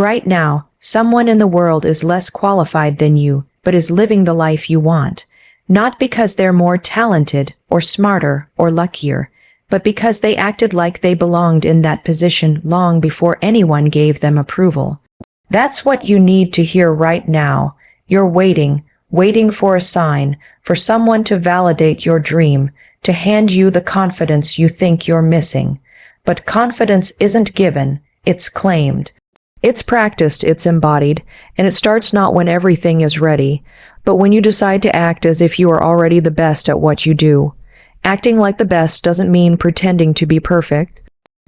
Right now, someone in the world is less qualified than you, but is living the life you want. Not because they're more talented, or smarter, or luckier, but because they acted like they belonged in that position long before anyone gave them approval. That's what you need to hear right now. You're waiting for a sign, for someone to validate your dream, to hand you the confidence you think you're missing. But confidence isn't given, it's claimed. It's practiced, it's embodied, and it starts not when everything is ready, but when you decide to act as if you are already the best at what you do. Acting like the best doesn't mean pretending to be perfect.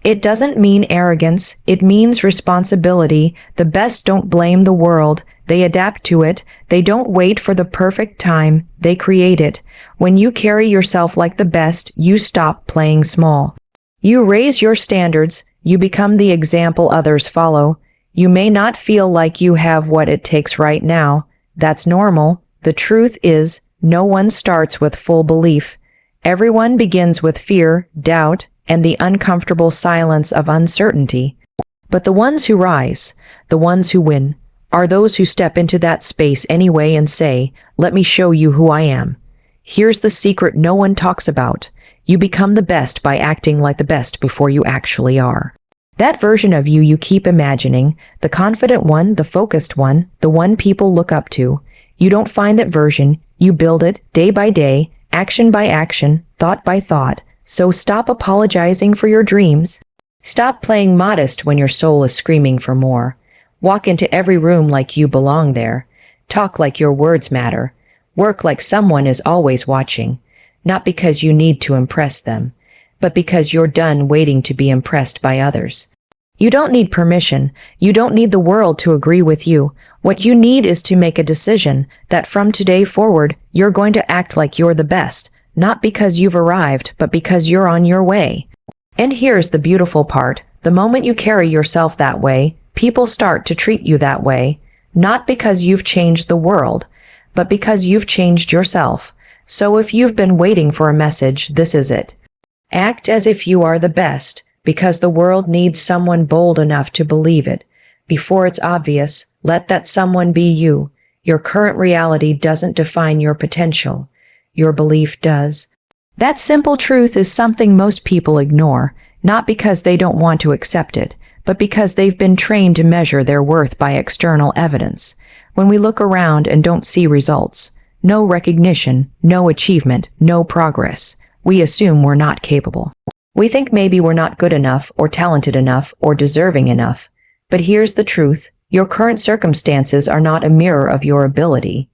It doesn't mean arrogance, it means responsibility. The best don't blame the world, they adapt to it. They don't wait for the perfect time, they create it. When you carry yourself like the best, you stop playing small. You raise your standards, you become the example others follow. You may not feel like you have what it takes right now. That's normal. The truth is, no one starts with full belief. Everyone begins with fear, doubt, and the uncomfortable silence of uncertainty. But the ones who rise, the ones who win, are those who step into that space anyway and say, "Let me show you who I am." Here's the secret no one talks about. You become the best by acting like the best before you actually are. That version of you keep imagining, the confident one, the focused one, the one people look up to. You don't find that version, you build it day by day, action by action, thought by thought. So stop apologizing for your dreams. Stop playing modest when your soul is screaming for more. Walk into every room like you belong there. Talk like your words matter. Work like someone is always watching. Not because you need to impress them, but because you're done waiting to be impressed by others. You don't need permission. You don't need the world to agree with you. What you need is to make a decision that from today forward, you're going to act like you're the best, not because you've arrived, but because you're on your way. And here's the beautiful part. The moment you carry yourself that way, people start to treat you that way, not because you've changed the world, but because you've changed yourself. So if you've been waiting for a message, this is it. Act as if you are the best, because the world needs someone bold enough to believe it. Before it's obvious, let that someone be you. Your current reality doesn't define your potential. Your belief does. That simple truth is something most people ignore, not because they don't want to accept it, but because they've been trained to measure their worth by external evidence. When we look around and don't see results, no recognition, no achievement, no progress, we assume we're not capable. We think maybe we're not good enough, or talented enough, or deserving enough. But here's the truth. Your current circumstances are not a mirror of your ability.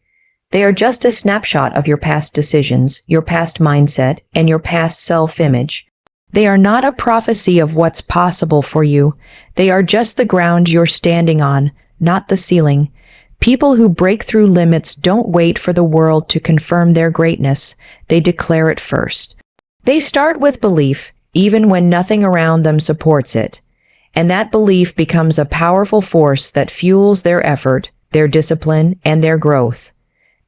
They are just a snapshot of your past decisions, your past mindset, and your past self-image. They are not a prophecy of what's possible for you. They are just the ground you're standing on, not the ceiling. People who break through limits don't wait for the world to confirm their greatness. They declare it first. They start with belief, even when nothing around them supports it. And that belief becomes a powerful force that fuels their effort, their discipline, and their growth.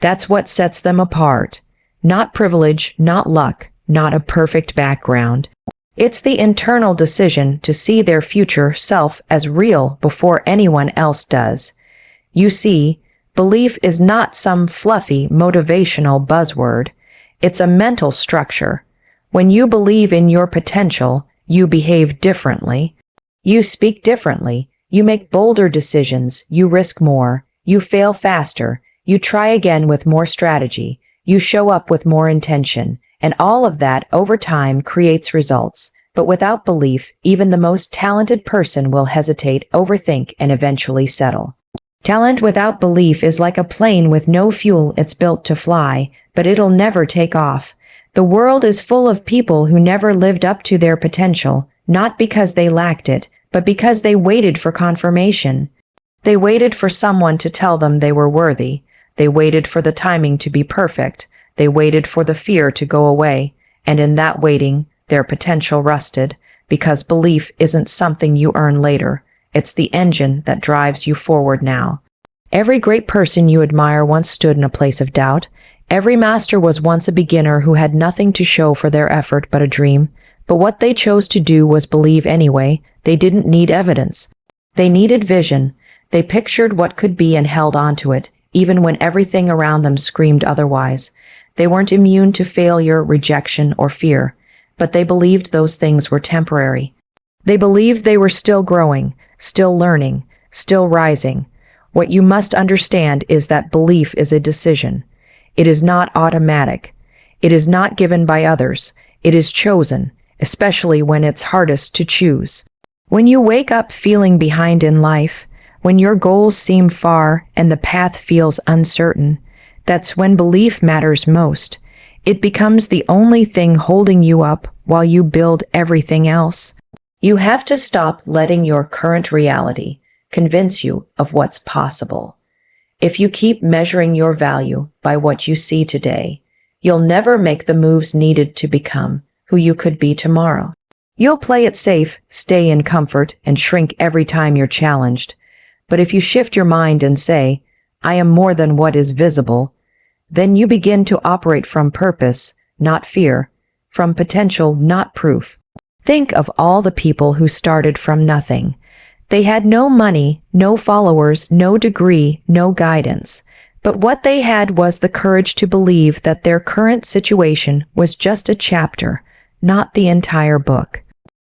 That's what sets them apart. Not privilege, not luck, not a perfect background. It's the internal decision to see their future self as real before anyone else does. You see, belief is not some fluffy, motivational buzzword. It's a mental structure. When you believe in your potential, you behave differently. You speak differently. You make bolder decisions. You risk more. You fail faster. You try again with more strategy. You show up with more intention. And all of that over time creates results. But without belief, even the most talented person will hesitate, overthink, and eventually settle. Talent without belief is like a plane with no fuel. It's built to fly, but it'll never take off. The world is full of people who never lived up to their potential, not because they lacked it, but because they waited for confirmation. They waited for someone to tell them they were worthy. They waited for the timing to be perfect. They waited for the fear to go away. And in that waiting, their potential rusted, because belief isn't something you earn later. It's the engine that drives you forward now. Every great person you admire once stood in a place of doubt. Every master was once a beginner who had nothing to show for their effort but a dream. But what they chose to do was believe anyway. They didn't need evidence. They needed vision. They pictured what could be and held on to it, even when everything around them screamed otherwise. They weren't immune to failure, rejection, or fear, but they believed those things were temporary. They believed they were still growing, still learning, still rising. What you must understand is that belief is a decision. It is not automatic. It is not given by others. It is chosen, especially when it's hardest to choose. When you wake up feeling behind in life, when your goals seem far and the path feels uncertain, that's when belief matters most. It becomes the only thing holding you up while you build everything else. You have to stop letting your current reality convince you of what's possible. If you keep measuring your value by what you see today, you'll never make the moves needed to become who you could be tomorrow. You'll play it safe, stay in comfort, and shrink every time you're challenged. But if you shift your mind and say, I am more than what is visible, then you begin to operate from purpose, not fear, from potential, not proof. Think of all the people who started from nothing. They had no money, no followers, no degree, no guidance. But what they had was the courage to believe that their current situation was just a chapter, not the entire book.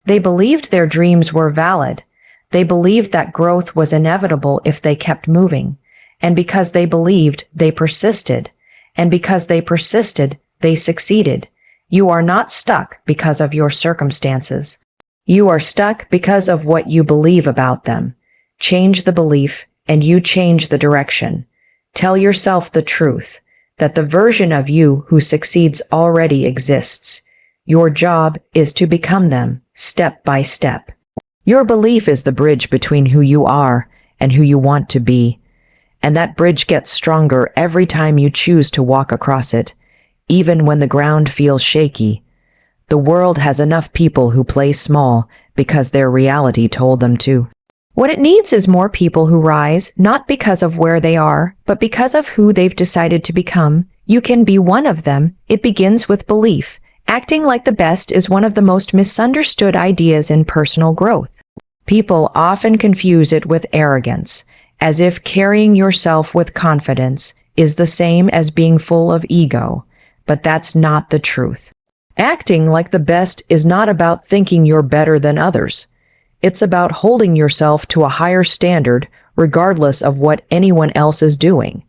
They believed their dreams were valid. They believed that growth was inevitable if they kept moving. And because they believed, they persisted. And because they persisted, they succeeded. You are not stuck because of your circumstances. You are stuck because of what you believe about them. Change the belief, and you change the direction. Tell yourself the truth, that the version of you who succeeds already exists. Your job is to become them, step by step. Your belief is the bridge between who you are and who you want to be. And that bridge gets stronger every time you choose to walk across it, even when the ground feels shaky. The world has enough people who play small because their reality told them to. What it needs is more people who rise, not because of where they are, but because of who they've decided to become. You can be one of them. It begins with belief. Acting like the best is one of the most misunderstood ideas in personal growth. People often confuse it with arrogance, as if carrying yourself with confidence is the same as being full of ego, but that's not the truth. Acting like the best is not about thinking you're better than others. It's about holding yourself to a higher standard regardless of what anyone else is doing.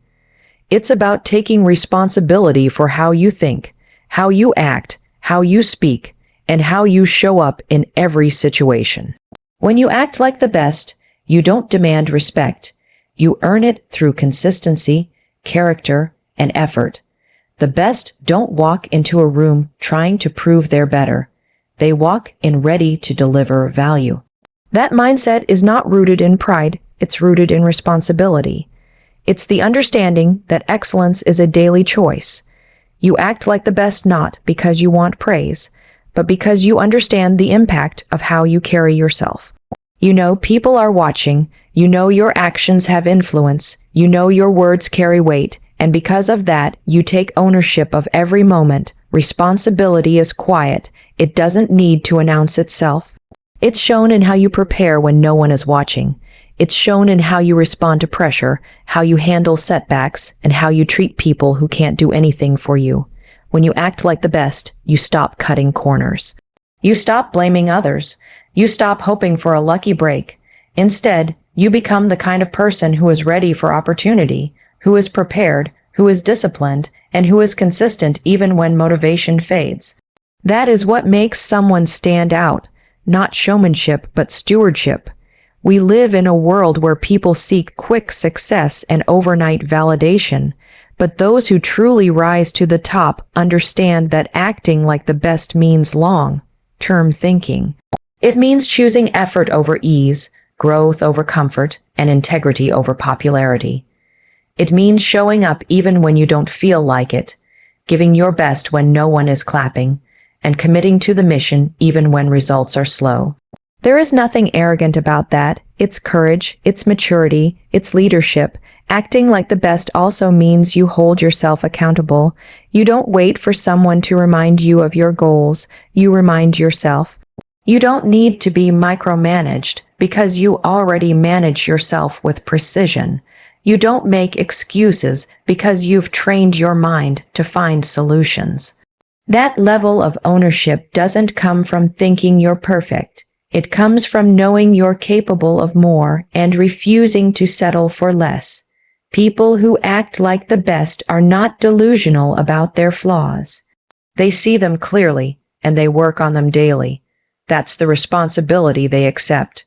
It's about taking responsibility for how you think, how you act, how you speak, and how you show up in every situation. When you act like the best, you don't demand respect. You earn it through consistency, character, and effort. The best don't walk into a room trying to prove they're better. They walk in ready to deliver value. That mindset is not rooted in pride, it's rooted in responsibility. It's the understanding that excellence is a daily choice. You act like the best not because you want praise, but because you understand the impact of how you carry yourself. You know people are watching, you know your actions have influence, you know your words carry weight, and because of that, you take ownership of every moment. Responsibility is quiet. It doesn't need to announce itself. It's shown in how you prepare when no one is watching. It's shown in how you respond to pressure, how you handle setbacks, and how you treat people who can't do anything for you. When you act like the best, you stop cutting corners. You stop blaming others. You stop hoping for a lucky break. Instead, you become the kind of person who is ready for opportunity, who is prepared, who is disciplined, and who is consistent even when motivation fades. That is what makes someone stand out, not showmanship, but stewardship. We live in a world where people seek quick success and overnight validation, but those who truly rise to the top understand that acting like the best means long-term thinking. It means choosing effort over ease, growth over comfort, and integrity over popularity. It means showing up even when you don't feel like it, giving your best when no one is clapping, and committing to the mission even when results are slow. There is nothing arrogant about that. It's courage, it's maturity, it's leadership. Acting like the best also means you hold yourself accountable. You don't wait for someone to remind you of your goals. You remind yourself. You don't need to be micromanaged because you already manage yourself with precision. You don't make excuses because you've trained your mind to find solutions. That level of ownership doesn't come from thinking you're perfect. It comes from knowing you're capable of more and refusing to settle for less. People who act like the best are not delusional about their flaws. They see them clearly, and they work on them daily. That's the responsibility they accept.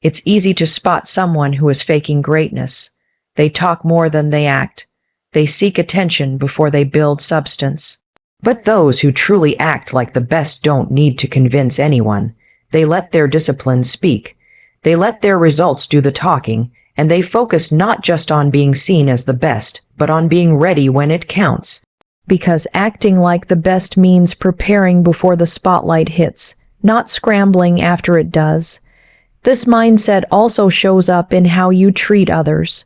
It's easy to spot someone who is faking greatness. They talk more than they act. They seek attention before they build substance. But those who truly act like the best don't need to convince anyone. They let their discipline speak. They let their results do the talking, and they focus not just on being seen as the best, but on being ready when it counts. Because acting like the best means preparing before the spotlight hits, not scrambling after it does. This mindset also shows up in how you treat others.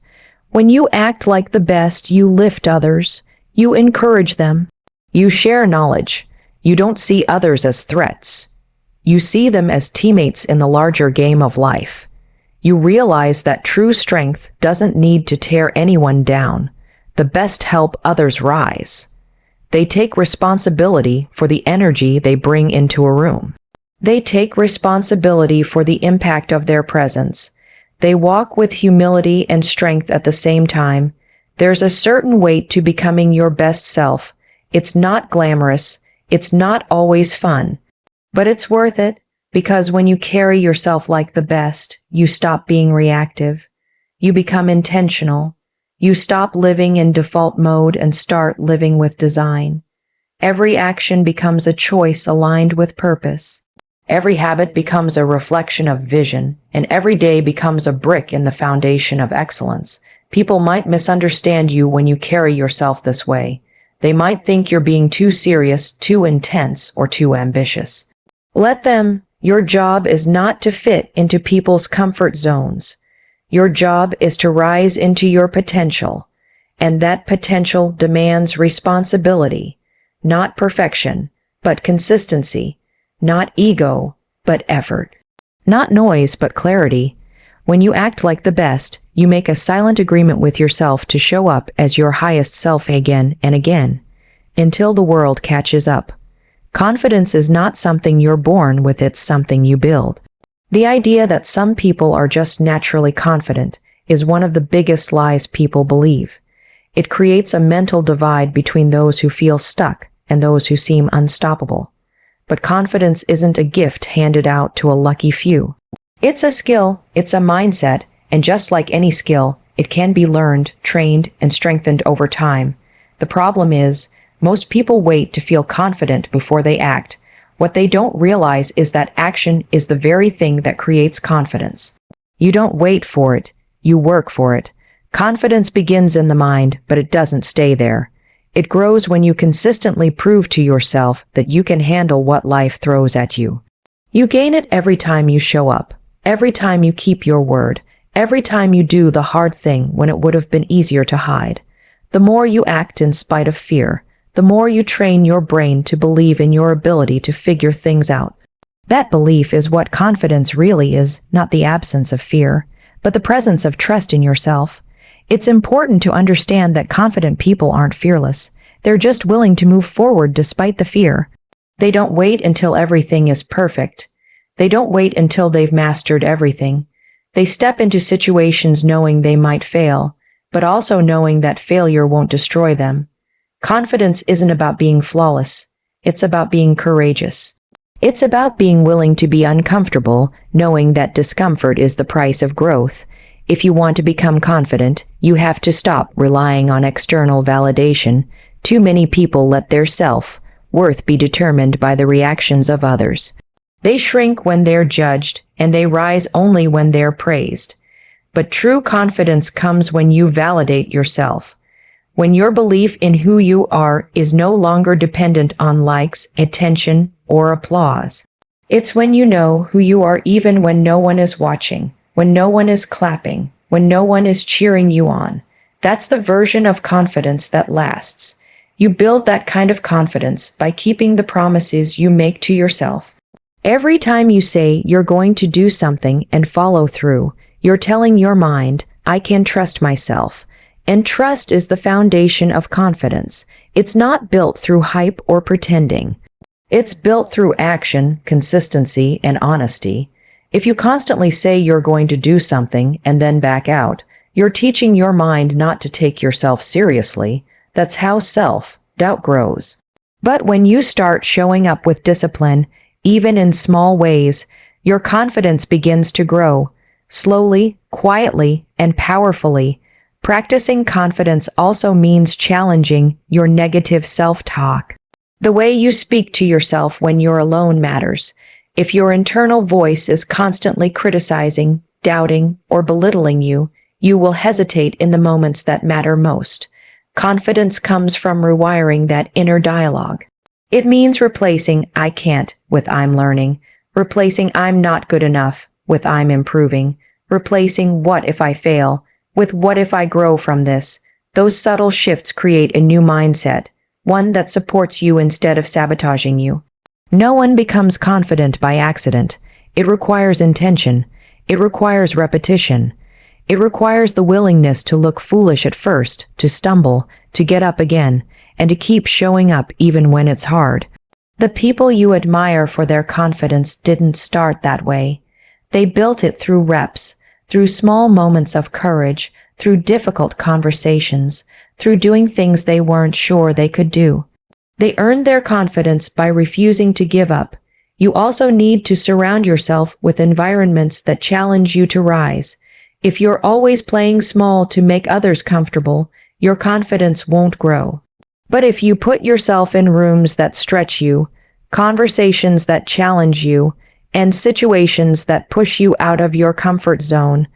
When you act like the best, you lift others. You encourage them. You share knowledge. You don't see others as threats. You see them as teammates in the larger game of life. You realize that true strength doesn't need to tear anyone down. The best help others rise. They take responsibility for the energy they bring into a room. They take responsibility for the impact of their presence. They walk with humility and strength at the same time. There's a certain weight to becoming your best self. It's not glamorous. It's not always fun. But it's worth it, because when you carry yourself like the best, you stop being reactive. You become intentional. You stop living in default mode and start living with design. Every action becomes a choice aligned with purpose. Every habit becomes a reflection of vision, and every day becomes a brick in the foundation of excellence. People might misunderstand you when you carry yourself this way. They might think you're being too serious, too intense, or too ambitious. Let them. Your job is not to fit into people's comfort zones. Your job is to rise into your potential, and that potential demands responsibility, not perfection, but consistency, not ego, but effort, not noise, but clarity. When you act like the best, you make a silent agreement with yourself to show up as your highest self again and again, until the world catches up. Confidence is not something you're born with, it's something you build. The idea that some people are just naturally confident is one of the biggest lies people believe. It creates a mental divide between those who feel stuck and those who seem unstoppable. But confidence isn't a gift handed out to a lucky few. It's a skill, it's a mindset, and just like any skill, it can be learned, trained, and strengthened over time. The problem is, most people wait to feel confident before they act. What they don't realize is that action is the very thing that creates confidence. You don't wait for it, you work for it. Confidence begins in the mind, but it doesn't stay there. It grows when you consistently prove to yourself that you can handle what life throws at you. You gain it every time you show up, every time you keep your word, every time you do the hard thing when it would have been easier to hide. The more you act in spite of fear, the more you train your brain to believe in your ability to figure things out. That belief is what confidence really is, not the absence of fear, but the presence of trust in yourself. It's important to understand that confident people aren't fearless. They're just willing to move forward despite the fear. They don't wait until everything is perfect. They don't wait until they've mastered everything. They step into situations knowing they might fail, but also knowing that failure won't destroy them. Confidence isn't about being flawless. It's about being courageous. It's about being willing to be uncomfortable, knowing that discomfort is the price of growth. If you want to become confident, you have to stop relying on external validation. Too many people let their self-worth be determined by the reactions of others. They shrink when they're judged, and they rise only when they're praised. But true confidence comes when you validate yourself. When your belief in who you are is no longer dependent on likes, attention, or applause. It's when you know who you are even when no one is watching, when no one is clapping, when no one is cheering you on. That's the version of confidence that lasts. You build that kind of confidence by keeping the promises you make to yourself. Every time you say you're going to do something and follow through, you're telling your mind, I can trust myself. And trust is the foundation of confidence. It's not built through hype or pretending. It's built through action, consistency, and honesty. If you constantly say you're going to do something and then back out, you're teaching your mind not to take yourself seriously. That's how self-doubt grows. But when you start showing up with discipline, even in small ways, your confidence begins to grow. Slowly, quietly, and powerfully. Practicing confidence also means challenging your negative self-talk. The way you speak to yourself when you're alone matters. If your internal voice is constantly criticizing, doubting, or belittling you, you will hesitate in the moments that matter most. Confidence comes from rewiring that inner dialogue. It means replacing I can't with I'm learning, replacing I'm not good enough with I'm improving, replacing what if I fail with what if I grow from this. Those subtle shifts create a new mindset, one that supports you instead of sabotaging you. No one becomes confident by accident. It requires intention. It requires repetition. It requires the willingness to look foolish at first, to stumble, to get up again, and to keep showing up even when it's hard. The people you admire for their confidence didn't start that way. They built it through reps, through small moments of courage, through difficult conversations, through doing things they weren't sure they could do. They earned their confidence by refusing to give up. You also need to surround yourself with environments that challenge you to rise. If you're always playing small to make others comfortable, your confidence won't grow. But if you put yourself in rooms that stretch you, conversations that challenge you, and situations that push you out of your comfort zone,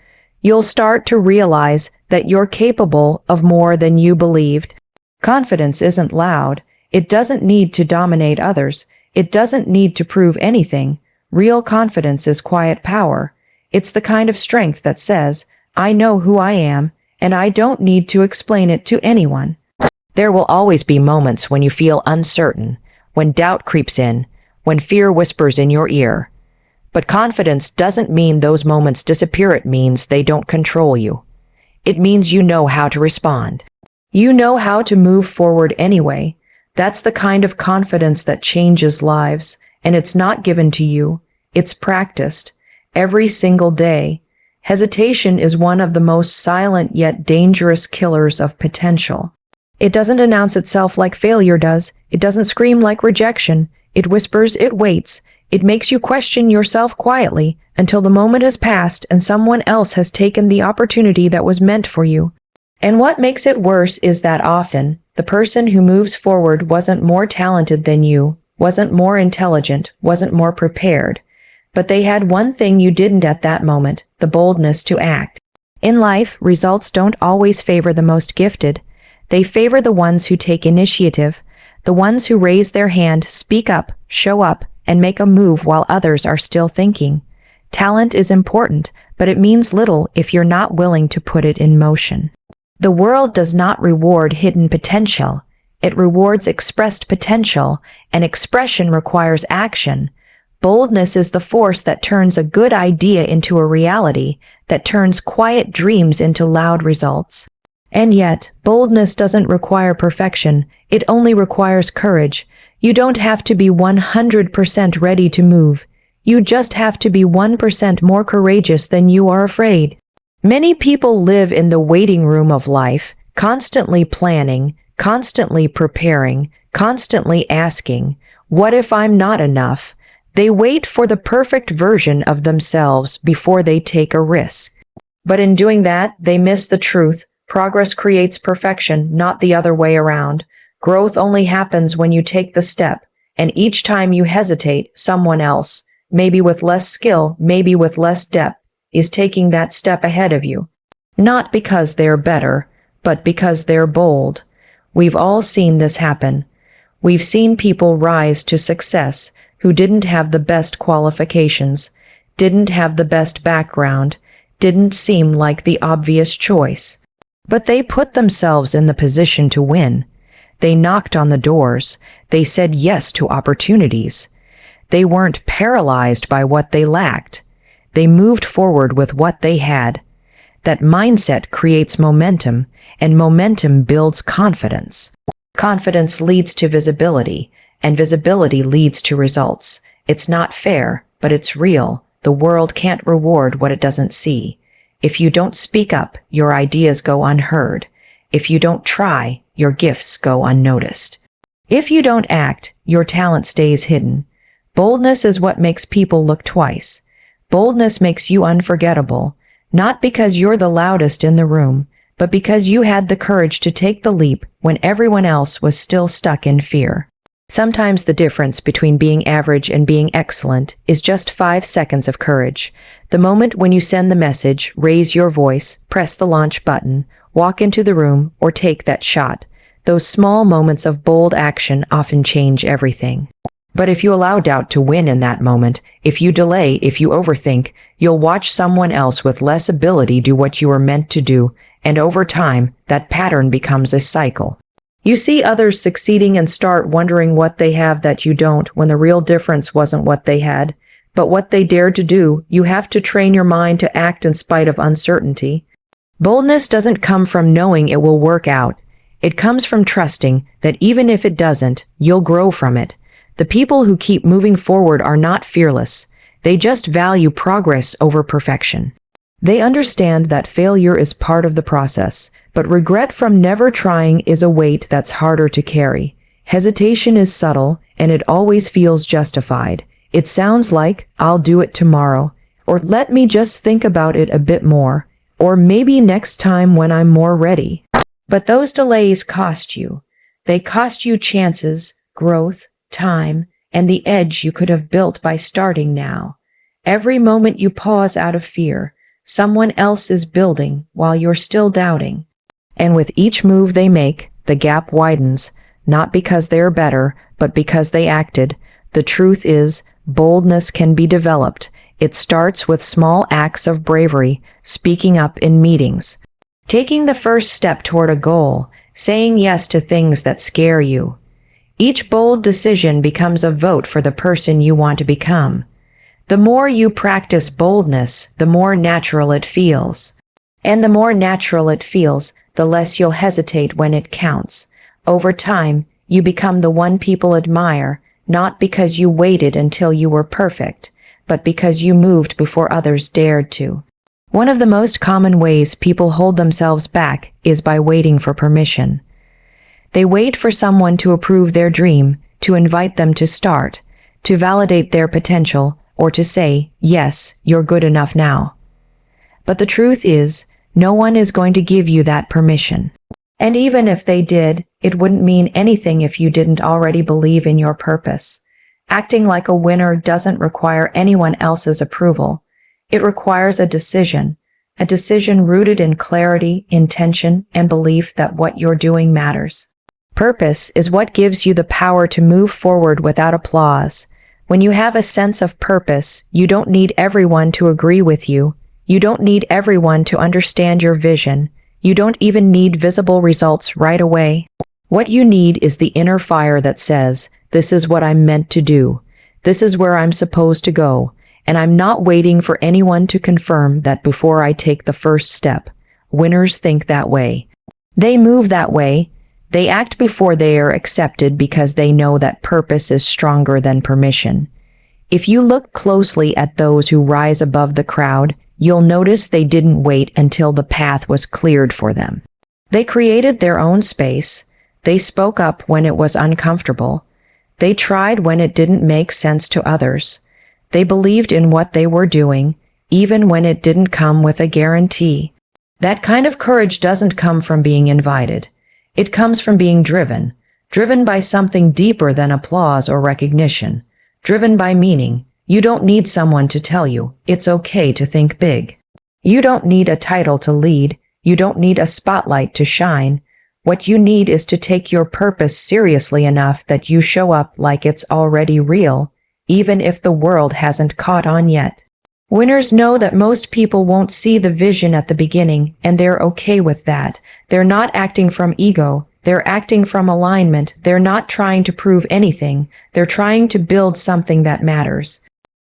you'll start to realize that you're capable of more than you believed. Confidence isn't loud. It doesn't need to dominate others. It doesn't need to prove anything. Real confidence is quiet power. It's the kind of strength that says, I know who I am, and I don't need to explain it to anyone. There will always be moments when you feel uncertain, when doubt creeps in, when fear whispers in your ear. But confidence doesn't mean those moments disappear. It means they don't control you. It means you know how to respond. You know how to move forward anyway. That's the kind of confidence that changes lives, and it's not given to you. It's practiced every single day. Hesitation is one of the most silent yet dangerous killers of potential. It doesn't announce itself like failure does. It doesn't scream like rejection. It whispers, it waits. It makes you question yourself quietly until the moment has passed and someone else has taken the opportunity that was meant for you. And what makes it worse is that often, the person who moves forward wasn't more talented than you, wasn't more intelligent, wasn't more prepared. But they had one thing you didn't at that moment, the boldness to act. In life, results don't always favor the most gifted. They favor the ones who take initiative, the ones who raise their hand, speak up, show up, and make a move while others are still thinking. Talent is important, but it means little if you're not willing to put it in motion. The world does not reward hidden potential. It rewards expressed potential, and expression requires action. Boldness is the force that turns a good idea into a reality, that turns quiet dreams into loud results. And yet, boldness doesn't require perfection. It only requires courage. You don't have to be 100% ready to move. You just have to be 1% more courageous than you are afraid. Many people live in the waiting room of life, constantly planning, constantly preparing, constantly asking, what if I'm not enough? They wait for the perfect version of themselves before they take a risk. But in doing that, they miss the truth. Progress creates perfection, not the other way around. Growth only happens when you take the step, and each time you hesitate, someone else, maybe with less skill, maybe with less depth, is taking that step ahead of you. Not because they're better, but because they're bold. We've all seen this happen. We've seen people rise to success who didn't have the best qualifications, didn't have the best background, didn't seem like the obvious choice. But they put themselves in the position to win. They knocked on the doors. They said yes to opportunities. They weren't paralyzed by what they lacked. They moved forward with what they had. That mindset creates momentum, and momentum builds confidence. Confidence leads to visibility, and visibility leads to results. It's not fair, but it's real. The world can't reward what it doesn't see. If you don't speak up, your ideas go unheard. If you don't try, your gifts go unnoticed. If you don't act, your talent stays hidden. Boldness is what makes people look twice. Boldness makes you unforgettable, not because you're the loudest in the room, but because you had the courage to take the leap when everyone else was still stuck in fear. Sometimes the difference between being average and being excellent is just 5 seconds of courage. The moment when you send the message, raise your voice, press the launch button, walk into the room, or take that shot. Those small moments of bold action often change everything. But if you allow doubt to win in that moment, if you delay, if you overthink, you'll watch someone else with less ability do what you were meant to do, and over time, that pattern becomes a cycle. You see others succeeding and start wondering what they have that you don't, when the real difference wasn't what they had, but what they dared to do. You have to train your mind to act in spite of uncertainty. Boldness doesn't come from knowing it will work out. It comes from trusting that even if it doesn't, you'll grow from it. The people who keep moving forward are not fearless. They just value progress over perfection. They understand that failure is part of the process, but regret from never trying is a weight that's harder to carry. Hesitation is subtle, and it always feels justified. It sounds like, "I'll do it tomorrow," or "let me just think about it a bit more," or "maybe next time when I'm more ready." But those delays cost you. They cost you chances, growth, time, and the edge you could have built by starting now. Every moment you pause out of fear, someone else is building while you're still doubting. And with each move they make, the gap widens, not because they're better, but because they acted. The truth is, boldness can be developed. It starts with small acts of bravery, speaking up in meetings, taking the first step toward a goal, saying yes to things that scare you. Each bold decision becomes a vote for the person you want to become. The more you practice boldness, the more natural it feels. And the more natural it feels, the less you'll hesitate when it counts. Over time, you become the one people admire, not because you waited until you were perfect, but because you moved before others dared to. One of the most common ways people hold themselves back is by waiting for permission. They wait for someone to approve their dream, to invite them to start, to validate their potential, or to say, "Yes, you're good enough now." But the truth is, no one is going to give you that permission. And even if they did, it wouldn't mean anything if you didn't already believe in your purpose. Acting like a winner doesn't require anyone else's approval. It requires a decision rooted in clarity, intention, and belief that what you're doing matters. Purpose is what gives you the power to move forward without applause. When you have a sense of purpose, you don't need everyone to agree with you. You don't need everyone to understand your vision. You don't even need visible results right away. What you need is the inner fire that says, "This is what I'm meant to do. This is where I'm supposed to go. And I'm not waiting for anyone to confirm that before I take the first step." Winners think that way. They move that way. They act before they are accepted because they know that purpose is stronger than permission. If you look closely at those who rise above the crowd, you'll notice they didn't wait until the path was cleared for them. They created their own space. They spoke up when it was uncomfortable. They tried when it didn't make sense to others. They believed in what they were doing, even when it didn't come with a guarantee. That kind of courage doesn't come from being invited. It comes from being driven by something deeper than applause or recognition, driven by meaning. You don't need someone to tell you it's okay to think big. You don't need a title to lead. You don't need a spotlight to shine. What you need is to take your purpose seriously enough that you show up like it's already real, even if the world hasn't caught on yet. Winners know that most people won't see the vision at the beginning, and they're okay with that. They're not acting from ego. They're acting from alignment. They're not trying to prove anything. They're trying to build something that matters.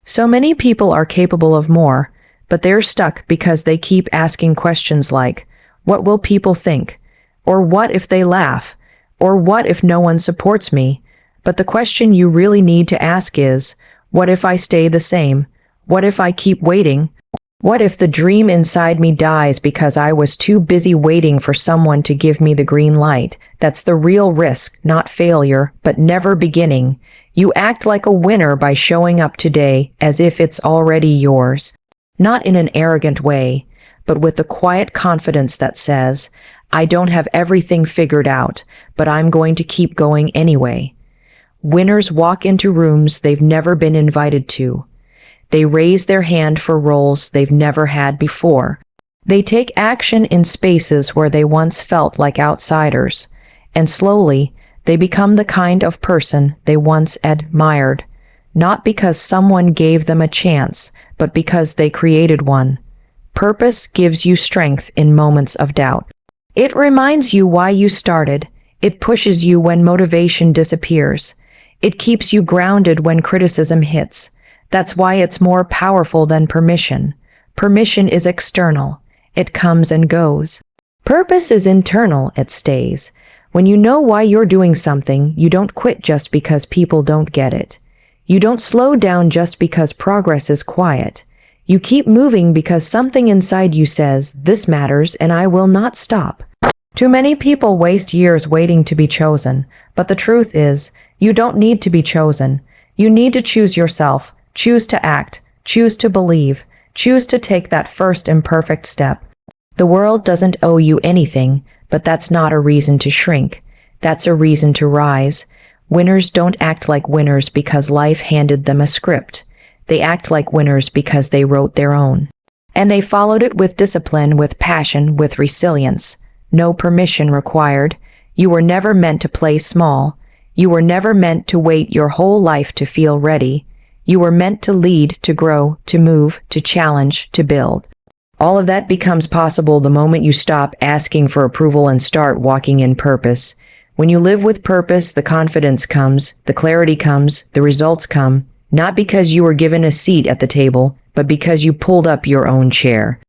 So many people are capable of more, but they're stuck because they keep asking questions like, what will people think? Or what if they laugh? Or what if no one supports me? But the question you really need to ask is, what if I stay the same? What if I keep waiting? What if the dream inside me dies because I was too busy waiting for someone to give me the green light? That's the real risk, not failure, but never beginning. You act like a winner by showing up today as if it's already yours. Not in an arrogant way, but with the quiet confidence that says, I don't have everything figured out, but I'm going to keep going anyway. Winners walk into rooms they've never been invited to. They raise their hand for roles they've never had before. They take action in spaces where they once felt like outsiders. And slowly, they become the kind of person they once admired. Not because someone gave them a chance, but because they created one. Purpose gives you strength in moments of doubt. It reminds you why you started. It pushes you when motivation disappears. It keeps you grounded when criticism hits. That's why it's more powerful than permission. Permission is external. It comes and goes. Purpose is internal. It stays. When you know why you're doing something, you don't quit just because people don't get it. You don't slow down just because progress is quiet. You keep moving because something inside you says, this matters and I will not stop. Too many people waste years waiting to be chosen, but the truth is, you don't need to be chosen. You need to choose yourself. Choose to act, choose to believe, choose to take that first imperfect step. The world doesn't owe you anything, but that's not a reason to shrink. That's a reason to rise. Winners don't act like winners because life handed them a script. They act like winners because they wrote their own. And they followed it with discipline, with passion, with resilience. No permission required. You were never meant to play small. You were never meant to wait your whole life to feel ready. You were meant to lead, to grow, to move, to challenge, to build. All of that becomes possible the moment you stop asking for approval and start walking in purpose. When you live with purpose, the confidence comes, the clarity comes, the results come, not because you were given a seat at the table, but because you pulled up your own chair.